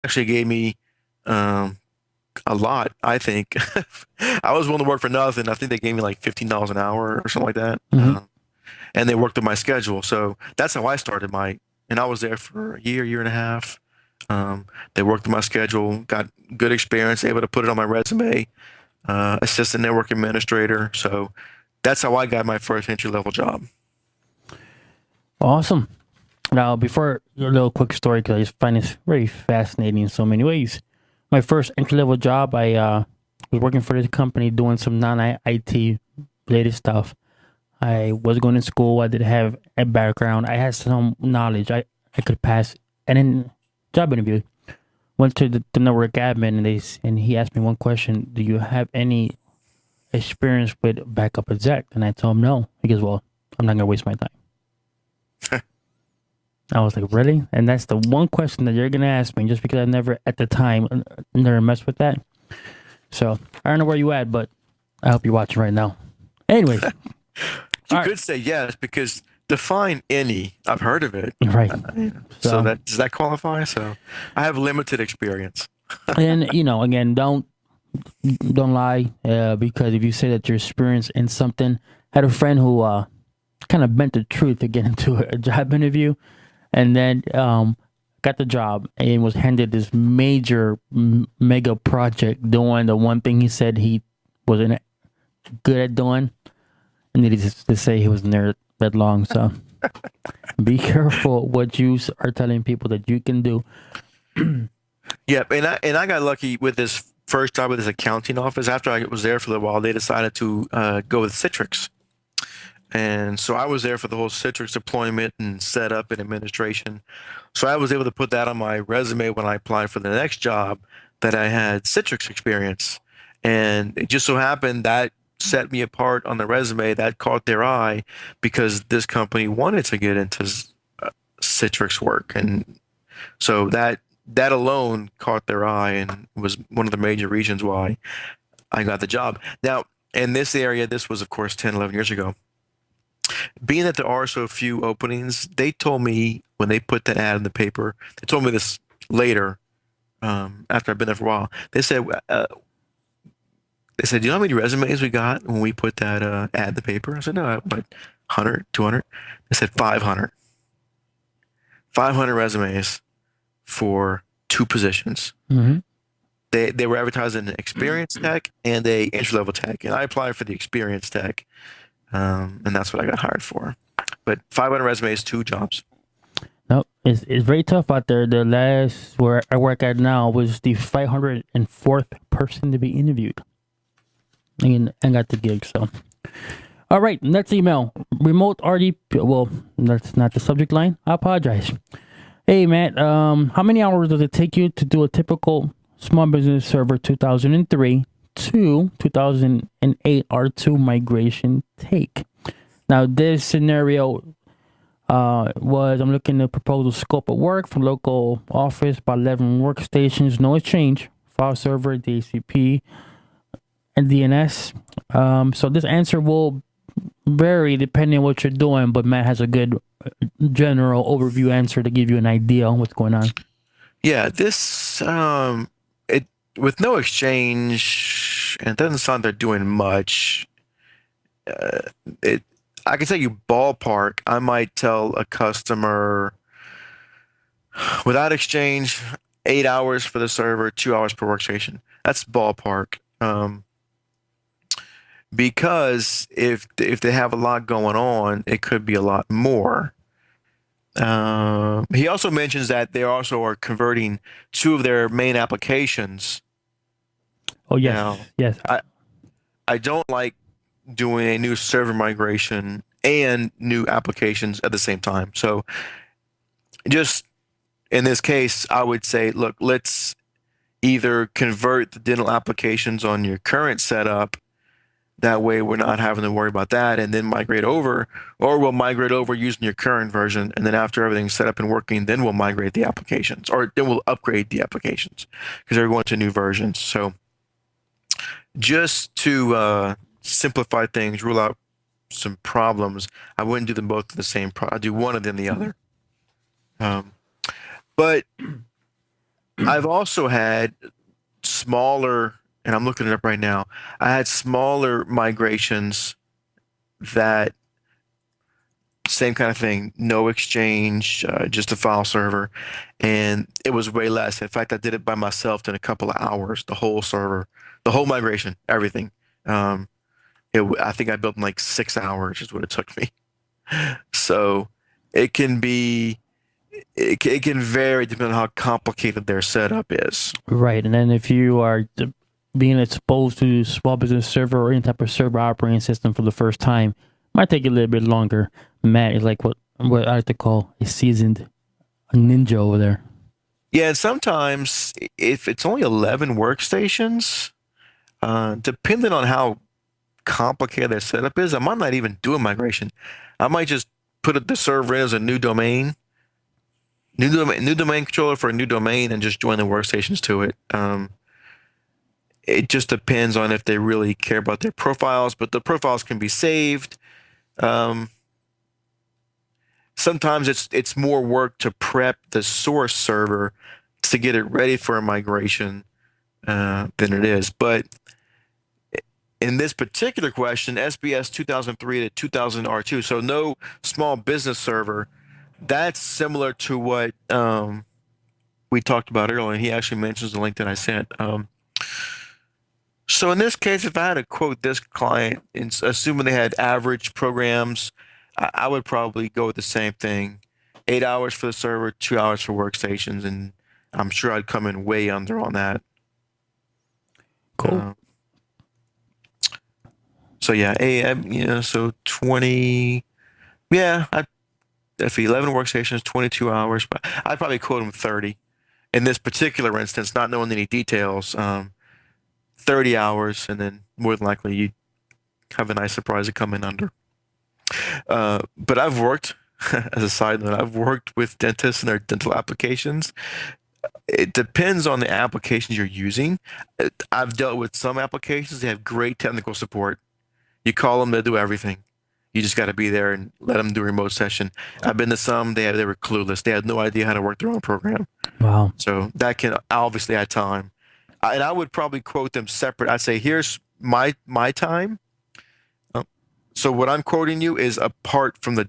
actually gave me um, a lot, I think. I was willing to work for nothing. I think they gave me like $15 an hour or something like that. Hmm. And they worked on my schedule. So that's how I started and I was there for a year and a half. They worked on my schedule, got good experience, able to put it on my resume, assistant network administrator. So that's how I got my first entry level job. Awesome. Now, before your little quick story, because I just find this very fascinating in so many ways. My first entry level job, I was working for this company doing some non IT related stuff. I was going to school. I did have a background. I had some knowledge. I could pass. And in job interview, went to the network admin, and he asked me one question: Do you have any experience with backup exec? And I told him no. He goes, "Well, I'm not gonna waste my time." I was like, "Really?" And that's the one question that you're gonna ask me, just because I never at the time never messed with that. So I don't know where you at, but I hope you're watching right now. Anyways, You all right, could say yes because define any. I've heard of it. right. So So that does that qualify? So I have limited experience. and again, don't lie, because if you say that you're experienced in something, I had a friend who kind of bent the truth to get into a job interview, and then got the job and was handed this major mega project doing the one thing he said he wasn't good at doing, and needed to say he wasn't there that long. So be careful what you are telling people that you can do. Yep, and I got lucky with this first job with this accounting office. After I was there for a little while, they decided to go with Citrix, and so I was there for the whole Citrix deployment and setup and administration. So I was able to put that on my resume when I applied for the next job that I had Citrix experience, and it just so happened that set me apart on the resume. That caught their eye because this company wanted to get into Citrix work, and so that alone caught their eye and was one of the major reasons why I got the job. Now, in this area, this was, of course, 10, 11 years ago. Being that there are so few openings, they told me when they put that ad in the paper, they told me this later, after I've been there for a while. They said, do you know how many resumes we got when we put that ad in the paper? I said, no, what, 100, 200? They said 500. 500 resumes for two positions. Hmm. They were advertising an experience tech and a entry level tech, and I applied for the experience tech, and that's what I got hired for. But 500 resumes, two jobs. No, it's very tough out there. The last where I work at now was the 504th person to be interviewed, and got the gig. So, all right, next email. Remote RDP. Well, that's not the subject line. I apologize. Hey, Matt. How many hours does it take you to do a typical small business server 2003 to 2008 R2 migration take? Now, this scenario was I'm looking to propose a scope of work from local office by 11 workstations, no exchange, file server, DHCP, and DNS. So this answer will vary depending on what you're doing, but Matt has a good general overview answer to give you an idea on what's going on. Yeah, this it with no exchange, and it doesn't sound they're doing much. Uh, it I can tell you ballpark. I might tell a customer without exchange, 8 hours for the server, 2 hours per workstation. That's ballpark. Because if they have a lot going on, it could be a lot more. He also mentions that they also are converting two of their main applications. Oh yes, Now, yes. I don't like doing a new server migration and new applications at the same time. So just in this case, I would say, look, let's either convert the dental applications on your current setup. That way, we're not having to worry about that and then migrate over, or we'll migrate over using your current version. And then after everything's set up and working, then we'll migrate the applications or then we'll upgrade the applications because they're going to new versions. So just to simplify things, rule out some problems, I wouldn't do them both at the same I'd do one of them the other. Um, but I've also had smaller, and I'm looking it up right now. I had smaller migrations that same kind of thing, no exchange, just a file server, and it was way less. In fact, I did it by myself in a couple of hours, the whole server, the whole migration, everything. Um, I think I built in like 6 hours is what it took me. So it can be, it can vary depending on how complicated their setup is. Right, and then if you are being exposed to small business server or any type of server operating system for the first time, might take a little bit longer. Matt is like what I like to call a seasoned ninja over there. Yeah, and sometimes if it's only 11 workstations, depending on how complicated their setup is, I might not even do a migration. I might just put the server in as a new domain controller for a new domain, and just join the workstations to it. It just depends on if they really care about their profiles, but the profiles can be saved. Um, Sometimes it's more work to prep the source server to get it ready for a migration than it is. But in this particular question, SBS 2003 to 2000 R2, so no small business server. That's similar to what we talked about earlier. He actually mentions the link that I sent. So in this case, if I had to quote this client, assuming they had average programs, I would probably go with the same thing. 8 hours for the server, 2 hours for workstations, and I'm sure I'd come in way under on that. Cool. So yeah, so 20, yeah, if 11 workstations, 22 hours, but I'd probably quote them 30. In this particular instance, not knowing any details, 30 hours, and then more than likely you'd have a nice surprise to come in under. But I've worked, as a side note, I've worked with dentists and their dental applications. It depends on the applications you're using. I've dealt with some applications that have great technical support. You call them, they'll do everything. You just got to be there and let them do a remote session. I've been to some, they were clueless. They had no idea how to work their own program. Wow. So that can obviously add time. And I would probably quote them separate. I'd say, here's my time. So what I'm quoting you is apart from the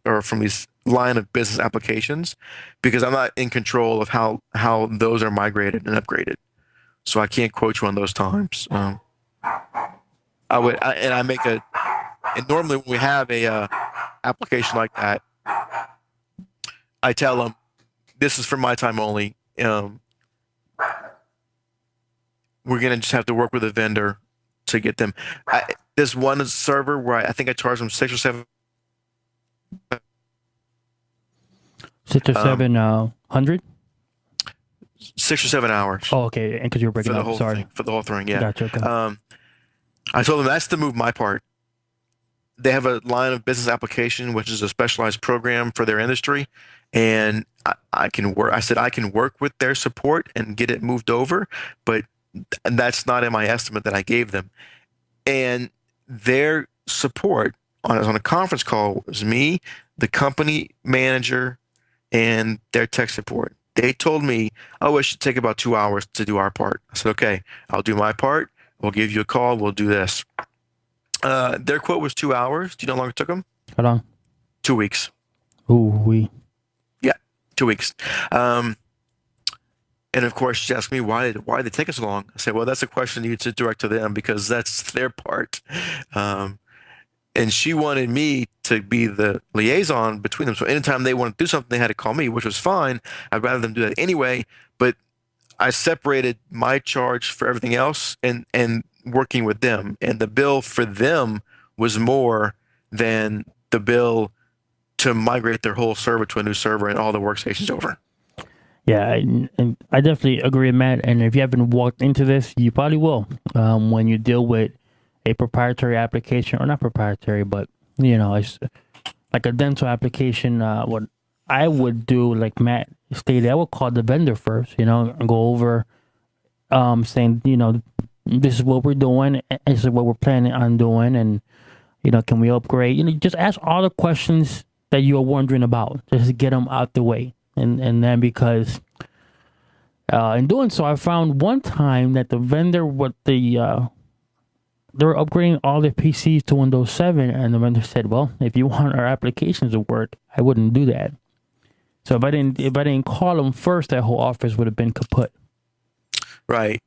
or from these line of business applications, because I'm not in control of how those are migrated and upgraded. So I can't quote you on those times. I make and normally when we have a application like that, I tell them this is for my time only. We're gonna just have to work with a vendor to get them. This one server where I think I charged them 6 or 700. 6 or 7 hours. Oh, okay. And because you were breaking up, sorry. For the whole thing, yeah. Gotcha. Okay. I told them that's to move my part. They have a line of business application, which is a specialized program for their industry, and I can work. I said I can work with their support and get it moved over, but that's not in my estimate that I gave them. And their support on a conference call was me, the company manager, and their tech support. They told me, oh, it should take about 2 hours to do our part. I said, okay, I'll do my part. We'll give you a call. We'll do this. Their quote was 2 hours. Do you know how long it took them? How long? 2 weeks. Ooh, Yeah, 2 weeks. And of course, she asked me why did it take us so long? I said, well, that's a question you should direct to them because that's their part. And she wanted me to be the liaison between them. So anytime they wanted to do something, they had to call me, which was fine. I'd rather them do that anyway. But I separated my charge for everything else and working with them. And the bill for them was more than the bill to migrate their whole server to a new server and all the workstations over. Yeah, and I definitely agree, Matt. And if you haven't walked into this, you probably will when you deal with a proprietary application, or not proprietary, but it's like a dental application. What I would do, like Matt stated, I would call the vendor first, and go over, saying, this is what we're doing, and this is what we're planning on doing, and can we upgrade? Just ask all the questions that you are wondering about, just to get them out the way. And then because In doing so, I found one time that the vendor, they were upgrading all their PCs to Windows 7, and the vendor said, "Well, if you want our applications to work, I wouldn't do that." So if I didn't call them first, that whole office would have been kaput. Right.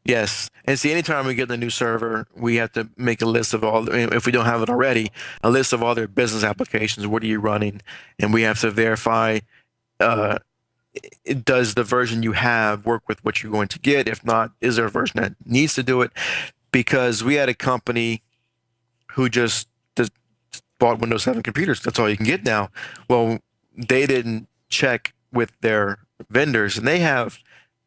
Yes. And see, anytime we get the new server, we have to make a list of all, if we don't have it already, a list of all their business applications. What are you running? And we have to verify, uh, does the version you have work with what you're going to get? If not, is there a version that needs to do it? Because we had a company who just bought Windows 7 computers. That's all you can get now. Well, they didn't check with their vendors, and they have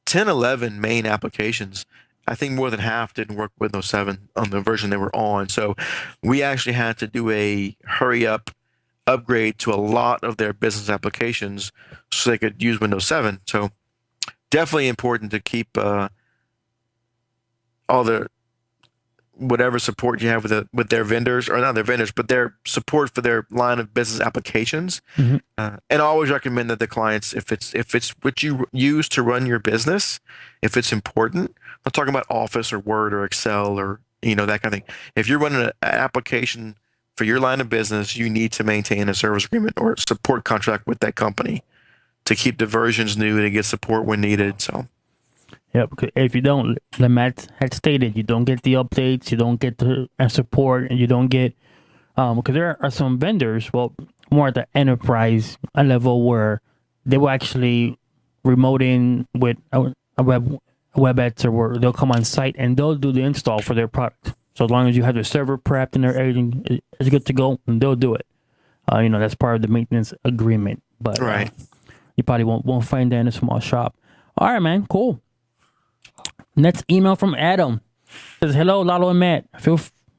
10, 11 main applications. I think more than half didn't work with Windows 7 on the version they were on. So we actually had to do a hurry up upgrade to a lot of their business applications so they could use Windows 7. So definitely important to keep all the whatever support you have with their vendors, or not their vendors, but their support for their line of business applications. Mm-hmm. And I always recommend that the clients, if it's what you use to run your business, if it's important, I'm talking about Office or Word or Excel or that kind of thing. If you're running an application for your line of business, you need to maintain a service agreement or support contract with that company to keep the versions new and to get support when needed. So. Yeah, because if you don't, like Matt had stated, you don't get the updates, you don't get the support, and you don't get because there are some vendors, well, more at the enterprise level, where they will actually remote in with a WebEx, or where they'll come on site and they'll do the install for their product. So as long as you have the server prepped and everything is good to go, and they'll do it. That's part of the maintenance agreement. But Right. You probably won't find that in a small shop. All right, man, cool. Next email from Adam. Says, hello, Lalo and Matt.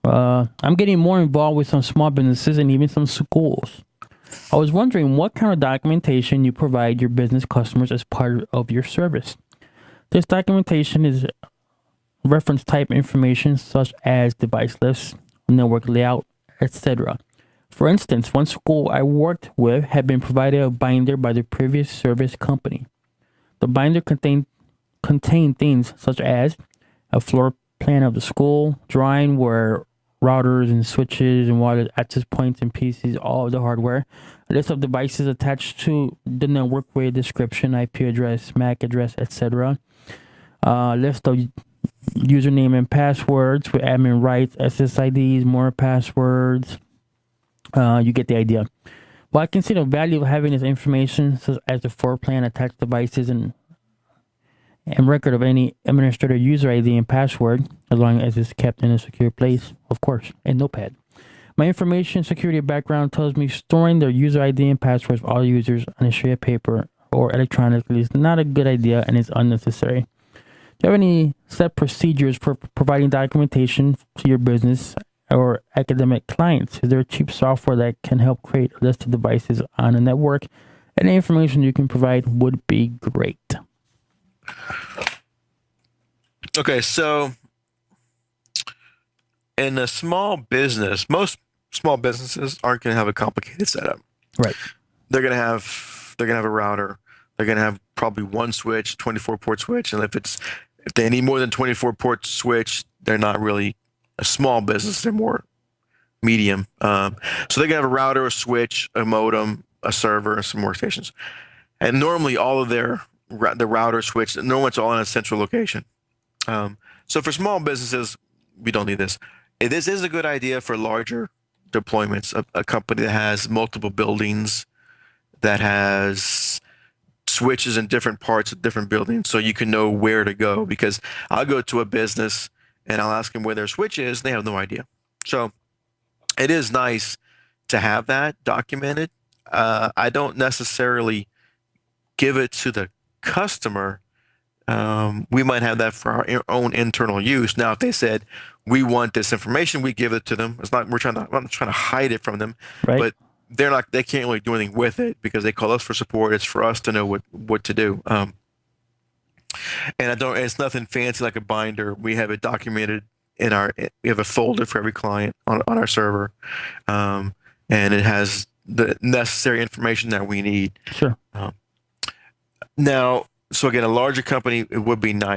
I'm getting more involved with some small businesses and even some schools. I was wondering what kind of documentation you provide your business customers as part of your service. This documentation is reference type information such as device lists, network layout, etc. For instance, one school I worked with had been provided a binder by the previous service company. The binder contained things such as a floor plan of the school, drawing where routers and switches and wireless access points and PCs, all of the hardware, a list of devices attached to the network with a description, IP address, MAC address, etc. List of username and passwords with admin rights, SSIDs, more passwords. You get the idea. But I can see the value of having this information, such as the floor plan, attached devices, and record of any administrator user ID and password, as long as it's kept in a secure place, of course, in Notepad. My information security background tells me storing their user ID and passwords for all users on a sheet of paper or electronically is not a good idea and is unnecessary. Do you have any set procedures for providing documentation to your business or academic clients? Is there a cheap software that can help create a list of devices on a network? Any information you can provide would be great. Okay, so in a small business, most small businesses aren't going to have a complicated setup. Right. They're going to have a router. They're going to have probably one switch, 24 port switch, and if they need more than 24 port switch, they're not really a small business. They're more medium. So they're going to have a router, a switch, a modem, a server, and some workstations. And normally all of the router switch, normally it's all in a central location. So for small businesses, we don't need this. This is a good idea for larger deployments. A company that has multiple buildings, that has switches in different parts of different buildings, so you can know where to go. Because I'll go to a business and I'll ask them where their switch is, and they have no idea. So it is nice to have that documented. I don't necessarily give it to the customer. We might have that for our own internal use. Now, if they said we want this information, we give it to them. It's not I'm not trying to hide it from them, right. But they can't really do anything with it because they call us for support. It's for us to know what to do. And it's nothing fancy like a binder. We have it documented we have a folder for every client on our server. And it has the necessary information that we need. Sure. Now, So again, a larger company, it would be nice.